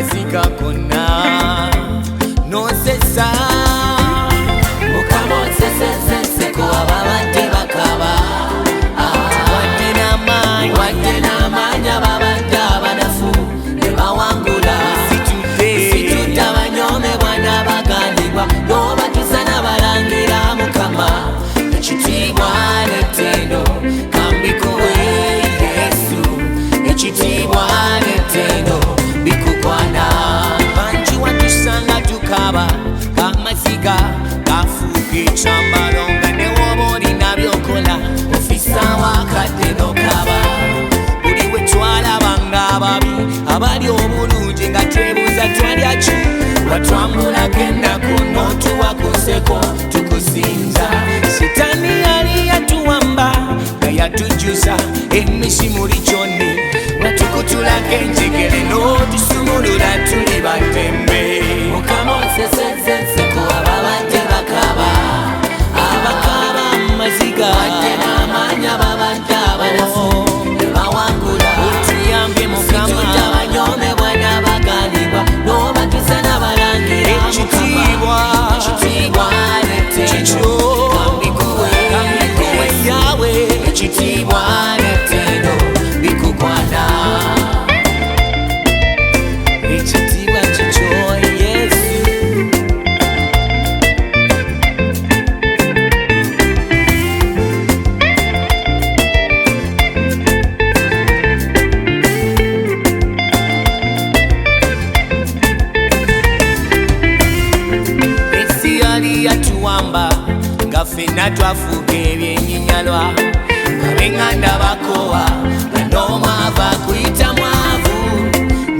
amaziga gonna nosesa Mukama onseseseko ababadde bakaba wadde n'amaanyi ababadde abanafu ne bawangula situdde abanyoomebwa n'abagandibwa n'obatuusa n'abalangira Mukama ekitiibwa n'ettendo kambikuwe Yesu ekitiibwa n'ettendo bikugwana bangi watusanga tukaba amaziga gafuuka ekyambalo nga ne woba olina byokola ofisa wakadde nokaba buli we twalabanga ababi abali obulungi nga twebuuza twalya ki watwambulako ennaku n'otuwakuseko tukusinza sitaani yali yatuwamba nga yatujjuza emishimuli kyonni watukutulako enjegere n'otusumulula tuli batembe Mukama onseseseko ababadde bakaba abakaba amaziga wadde n'amaanyi ababadde abanafu ne bawangula otuyambe Mukama situdde abanyoomebwa n'abagandibwa n'obatuusa n'abalangira ekitiibwa ekitiibwa n'ettendo kambikuwe yawe ekitiibwa n'ettendo bikugwana ekitiibwa kikyo Yesu ensi yali yatuwamba nga ffenna twafuuka ebyenyinyalwa nga benganda bakowa nga n'omwava kuyita mwavu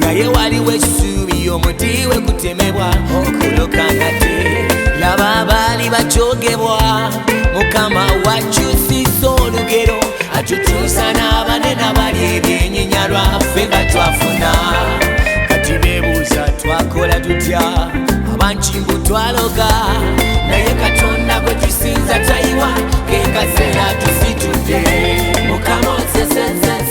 naye waliwo essuubi omuti we gutemebwa okulokangate laba abaali bakyogebwa Mukama wakyusisa olugero atutuusa n'abanene abali ebyenyinyalwa ffe nga twafuna kati beebuuza twakola tutya abankimbu twaloga naye Katonda gwe tusinza tayiwa ke kaseera tusitudde Mukama onseseseko